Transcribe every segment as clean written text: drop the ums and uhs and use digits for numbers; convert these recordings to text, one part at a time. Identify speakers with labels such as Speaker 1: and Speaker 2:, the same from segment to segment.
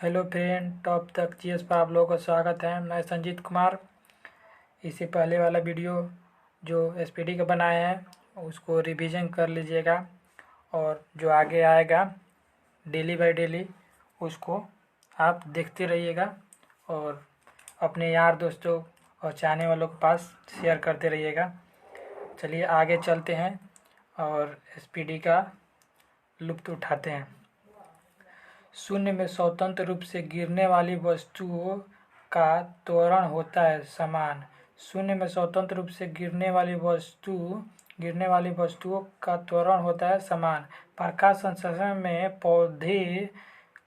Speaker 1: Hello friend, top तक GS पर आप लोगों का स्वागत है। मैं संजीत कुमार। इससे पहले वाला वीडियो जो एसपीडी का बनाए हैं उसको रिवीजन कर लीजिएगा, और जो आगे आएगा डेली बाय डेली उसको आप देखते रहिएगा और अपने यार दोस्तों और चाहने वालों के पास शेयर करते रहिएगा। चलिए आगे चलते हैं और एसपीडी का लुत्फ़ उठाते हैं। शून्य में स्वतंत्र रूप से गिरने वाली वस्तुओं का त्वरण होता है समान। शून्य में स्वतंत्र रूप से गिरने वाली वस्तुओं का त्वरण होता है समान। प्रकाश संश्लेषण में पौधे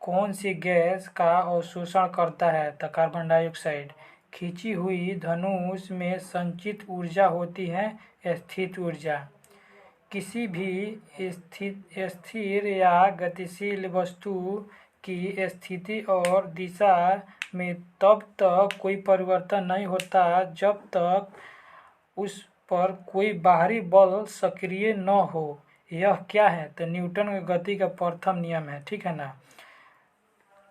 Speaker 1: कौन सी गैस का अवशोषण करता है? तो कार्बन डाइऑक्साइड। खींची हुई धनुष में संचित ऊर्जा होती है स्थित ऊर्जा। किसी भी स्थिर या गतिशील वस्तु की स्थिति और दिशा में तब तक कोई परिवर्तन नहीं होता जब तक उस पर कोई बाहरी बल सक्रिय न हो। यह क्या है? तो न्यूटन की गति का प्रथम नियम है। ठीक है ना।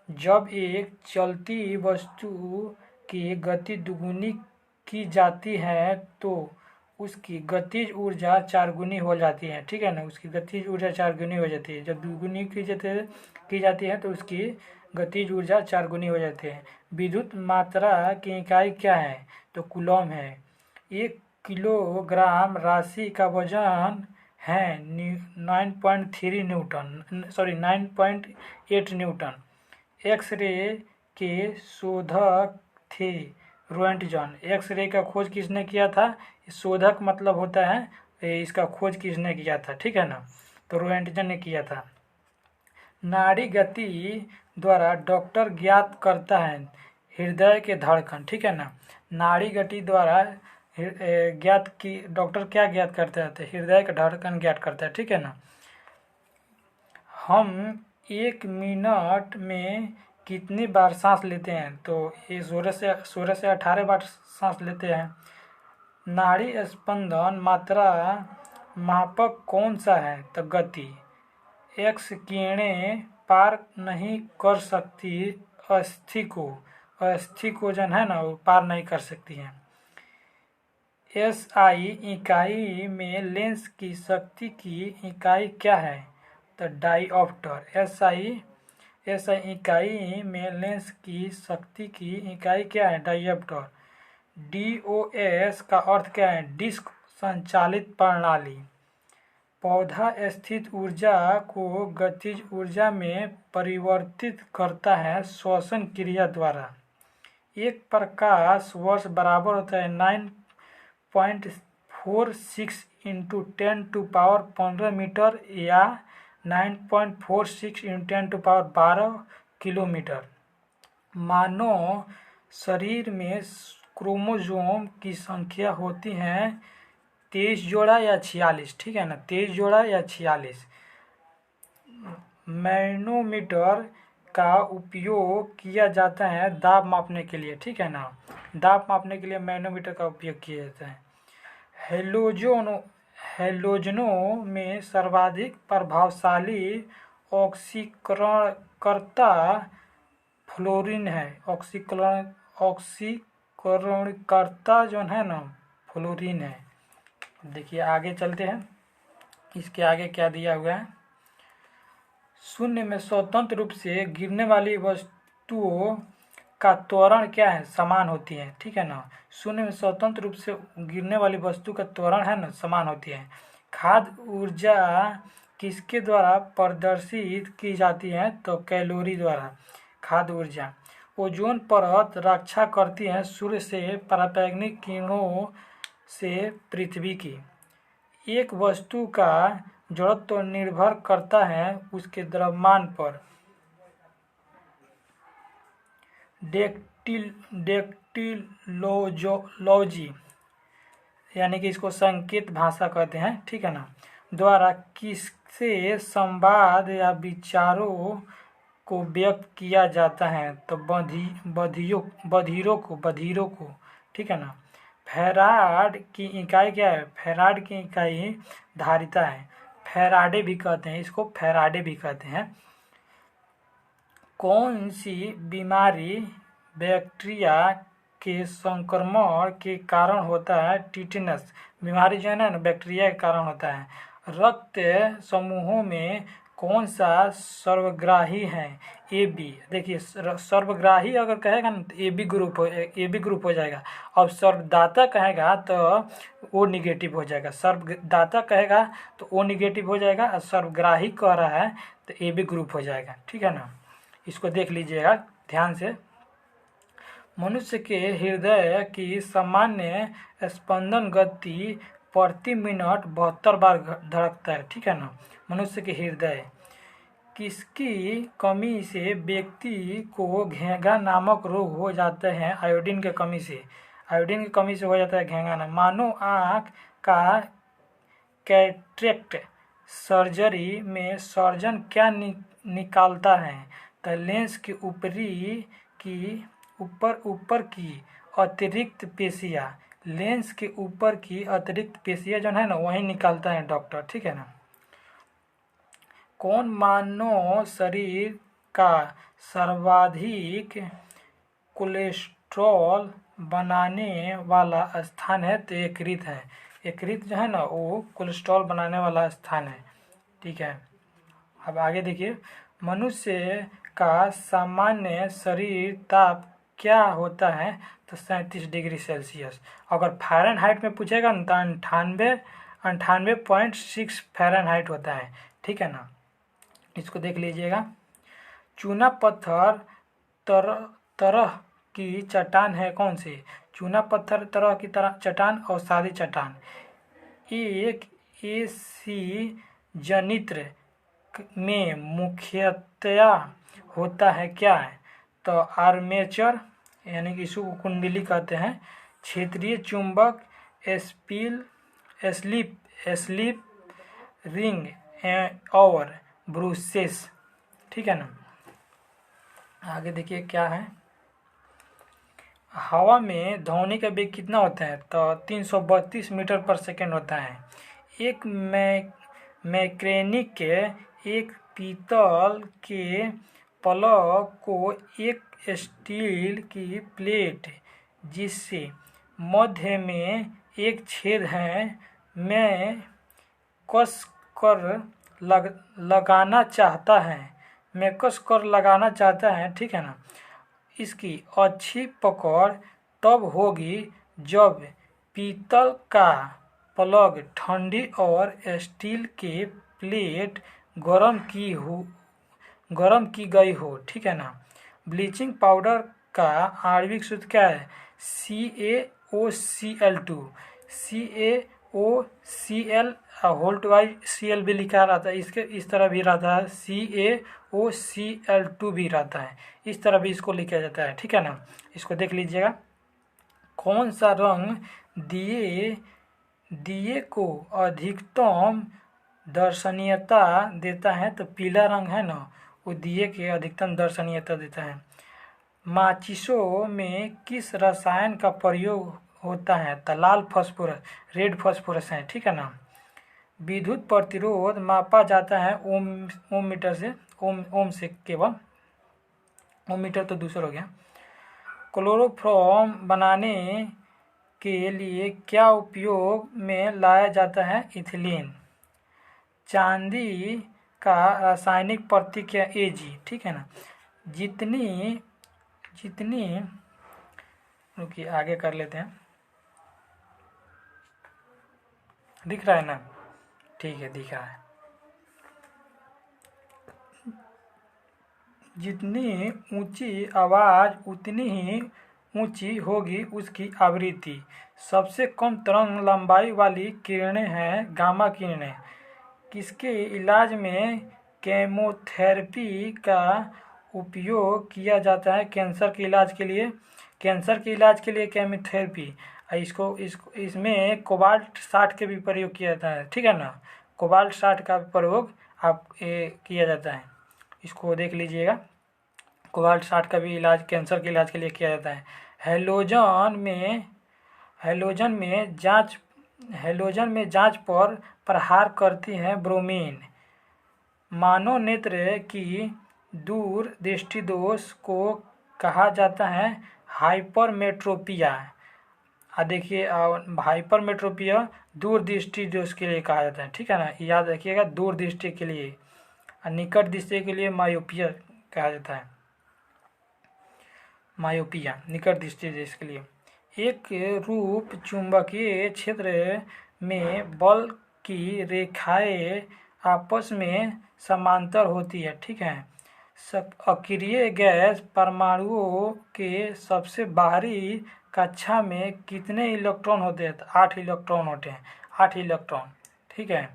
Speaker 1: जब एक चलती वस्तु की गति दुगुनी की जाती है तो उसकी गतिज ऊर्जा चारगुनी हो जाती है। ठीक है ना। उसकी गतिज ऊर्जा चारगुनी हो जाती है। जब दुगुनी की जाती है तो उसकी गतिज ऊर्जा चारगुनी हो जाती है। विद्युत मात्रा की इकाई क्या है? तो कूलॉम है। 1 किलोग्राम राशि का वजन है 9.8 न्यूटन। एक्स-रे के शोधक थे रोएंटजन। एक्स-रे का खोज किसने किया था? शोधक मतलब होता है इसका खोज किसने किया था। ठीक है ना। तो रोएंटजन ने किया था। नाड़ी गति द्वारा डॉक्टर ज्ञात करता है हृदय के धड़कन। ठीक है ना। नाड़ी गति द्वारा डॉक्टर क्या ज्ञात करता है? तो हृदय का धड़कन ज्ञात करता है। ठीक है ना। हम 1 मिनट में कितनी बार सांस लेते हैं? तो ये 16 से 18 बार सांस लेते हैं। नाड़ी स्पंदन मात्रा मापक कौन सा है? तो गति। एक्स किरणें पार नहीं कर सकती अस्थि को जन है ना, वो पार नहीं कर सकती हैं। एसआई इकाई में लेंस की शक्ति की इकाई क्या है? तो डाइऑप्टर। एसआई इकाई में लेंस की शक्ति की इकाई क्या है? डाइऑप्टर। डीओएस का अर्थ क्या है? डिस्क संचालित प्रणाली। पौधा स्थित ऊर्जा को गतिज ऊर्जा में परिवर्तित करता है श्वसन क्रिया द्वारा। एक प्रकाश वर्ष बराबर होता है 9.46 इंटू 10⁻15 मीटर या 9.46 इंटू 10⁻12 किलोमीटर। मानव शरीर में क्रोमोसोम की संख्या होती है 23 जोड़ा या 46। ठीक है ना। 23 जोड़ा या 46। मैनोमीटर का उपयोग किया जाता है दाब मापने के लिए। ठीक है ना। दाब मापने के लिए मैनोमीटर का उपयोग किया जाता है। हैलोजनों में सर्वाधिक प्रभावशाली ऑक्सीकरणकर्ता फ्लोरीन है। ऑक्सीकरणकर्ता जो है ना, फ्लोरीन है। देखिए आगे चलते हैं। इसके आगे क्या दिया हुआ है? शून्य में स्वतंत्र रूप से गिरने वाली वस्तुओं का त्वरण क्या है? समान होती है। ठीक है ना। शून्य में स्वतंत्र रूप से गिरने वाली वस्तु का त्वरण है ना, समान होती है। खाद्य ऊर्जा किसके द्वारा प्रदर्शित की जाती है? तो कैलोरी द्वारा। खाद्य ऊर्जा। ओजोन परत रक्षा करती है सूर्य से पराबैंगनी किरणों से पृथ्वी की। एक वस्तु का जड़त्व निर्भर करता है उसके द्रव्यमान पर। डेक्टिलोलॉजी यानी कि इसको संकेत भाषा कहते हैं। ठीक है ना। द्वारा किससे संवाद या विचारों को व्यक्त किया जाता है? तो बधिरों को। ठीक है ना। फैराड की इकाई क्या है? फैराड की इकाई धारिता है। फैराडे भी कहते हैं इसको, फैराडे भी कहते हैं। कौन सी बीमारी बैक्टीरिया के संक्रमण के कारण होता है? टिटेनस बीमारी जो है ना बैक्टीरिया के कारण होता है। रक्त समूहों में कौन सा सर्वग्राही है? A B. देखिए सर्वग्राही अगर कहेगा ना तो ए बी ग्रुप हो जाएगा। अब सर्वदाता कहेगा तो ओ निगेटिव हो जाएगा। सर्वदाता कहेगा तो ओ निगेटिव हो जाएगा और सर्वग्राही कह रहा है तो ए बी ग्रुप हो जाएगा। ठीक है ना, इसको देख लीजिएगा ध्यान से। मनुष्य के हृदय की सामान्य स्पंदन गति प्रति मिनट 72 बार धड़कता है। ठीक है ना, मनुष्य के हृदय किसकी कमी से व्यक्ति को घेंघा नामक रोग हो जाते हैं? आयोडीन की कमी से। आयोडीन की कमी से हो जाता है घेंघा नाम। मानव आँख का कैटरेक्ट सर्जरी में सर्जन क्या निकालता है? तो लेंस के ऊपर की अतिरिक्त पेशियाँ, लेंस के ऊपर की अतिरिक्त पेशियाँ जो है ना वही निकालता है डॉक्टर। ठीक है ना। कौन मानव शरीर का सर्वाधिक कोलेस्ट्रॉल बनाने वाला स्थान है? तो यकृत है। यकृत जो है ना वो कोलेस्ट्रॉल बनाने वाला स्थान है। ठीक है, अब आगे देखिए। मनुष्य का सामान्य शरीर ताप क्या होता है? तो 37 डिग्री सेल्सियस। अगर फ़ारेनहाइट में पूछेगा ना तो 98.6 फ़ारेनहाइट होता है। ठीक है ना, इसको देख लीजिएगा। चूना पत्थर तरह की चट्टान है कौन सी? चूना पत्थर तरह की चट्टान और सादी चट्टान। एक एसी जनित्र में मुख्यतया होता है क्या है? तो आर्मेचर यानी कि इसको कुंडली कहते हैं, क्षेत्रीय चुंबक, स्लिप रिंग और ब्रूसेस। ठीक है ना, आगे देखिए क्या है। हवा में ध्वनि का वेग कितना होता है? तो 332 मीटर पर सेकेंड होता है। एक मैकेनिक एक पीतल के प्लग को एक स्टील की प्लेट जिससे मध्य में एक छेद है में कस कर लगाना चाहता है। ठीक है ना, इसकी अच्छी पकड़ तब होगी जब पीतल का प्लग ठंडी और स्टील के प्लेट गरम की गई हो। ठीक है ना। ब्लीचिंग पाउडर का आणविक सूत्र क्या है? CaOCl2। CaOCl Cl भी लिखा रहता है, इसके इस तरह भी रहता है, CaOCl2 भी रहता है, इस तरह भी इसको लिखा जाता है। ठीक है ना, इसको देख लीजिएगा। कौन सा रंग दिए को अधिकतम दर्शनीयता देता है? तो पीला रंग है ना वो दिए के अधिकतम दर्शनीयता देता है। माचिसों में किस रसायन का प्रयोग होता है? तो लाल फास्फोरस, रेड फास्फोरस है। ठीक है ना। विद्युत प्रतिरोध मापा जाता है ओम मीटर से, ओम से केवल। ओम मीटर तो दूसरा हो गया। क्लोरोफॉर्म बनाने के लिए क्या उपयोग में लाया जाता है? इथिलीन। चांदी का रासायनिक प्रतीक है Ag। ठीक है ना। जितनी रुकिए आगे कर लेते हैं, दिख रहा है ना? ठीक है, दिख रहा है। जितनी ऊंची आवाज़ उतनी ही ऊंची होगी उसकी आवृत्ति। सबसे कम तरंग लंबाई वाली किरणें हैं गामा किरणें। किसके इलाज में केमोथेरेपी का उपयोग किया जाता है? कैंसर के इलाज के लिए। कैंसर के इलाज के लिए केमोथेरेपी, इसमें कोबाल्ट 60 के भी प्रयोग किया जाता है। ठीक है ना, कोबाल्ट 60 का प्रयोग किया जाता है, इसको देख लीजिएगा। कोबाल्ट 60 का भी इलाज कैंसर के इलाज के लिए किया जाता है। हैलोजन में जांच पर प्रहार करती है ब्रोमीन। मानव नेत्र की दूर दृष्टि दोष को कहा जाता है हाइपरमेट्रोपिया। देखिए हाइपरमेट्रोपिया दूर दृष्टि दोष के लिए कहा जाता है, ठीक है ना, याद रखिएगा, दूर दृष्टि के लिए। निकट दृष्टि के लिए मायोपिया कहा जाता है, मायोपिया निकट दृष्टि दोष के लिए। एक रूप चुंबकीय क्षेत्र में बल की रेखाएं आपस में समांतर होती है, ठीक है। अक्रिय गैस परमाणुओं के सबसे बाहरी कक्षा में कितने इलेक्ट्रॉन होते हैं? 8 इलेक्ट्रॉन होते हैं, 8 इलेक्ट्रॉन, ठीक है।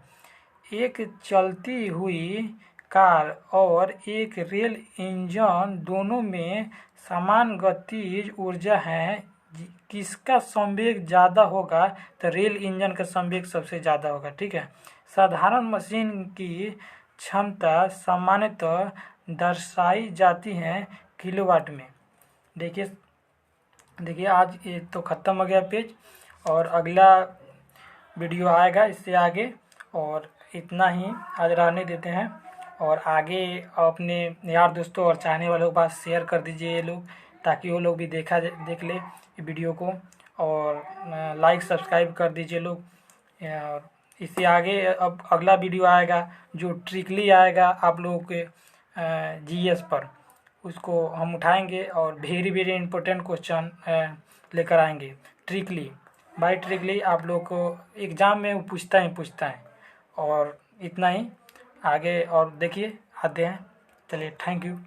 Speaker 1: एक चलती हुई कार और एक रेल इंजन दोनों में समान गतिज ऊर्जा है, किसका संवेग ज़्यादा होगा? तो रेल इंजन का संवेग सबसे ज़्यादा होगा, ठीक है। साधारण मशीन की क्षमता सामान्यतः दर्शाई जाती है किलोवाट में। देखिए आज ये तो ख़त्म हो गया पेज, और अगला वीडियो आएगा इससे आगे, और इतना ही आज रहने देते हैं। और आगे अपने यार दोस्तों और चाहने वालों के पास शेयर कर दीजिए ये लोग, ताकि वो लोग भी देख ले वीडियो को, और लाइक सब्सक्राइब कर दीजिए लोग। और इससे आगे अब अगला वीडियो आएगा जो ट्रिकली आएगा आप लोगों के जीएस पर, उसको हम उठाएंगे और वेरी वेरी इंपॉर्टेंट क्वेश्चन लेकर आएंगे। ट्रिकली बाय ट्रिकली आप लोग को एग्ज़ाम में वो पूछता है। और इतना ही, आगे और देखिए आते हैं। चलिए, थैंक यू।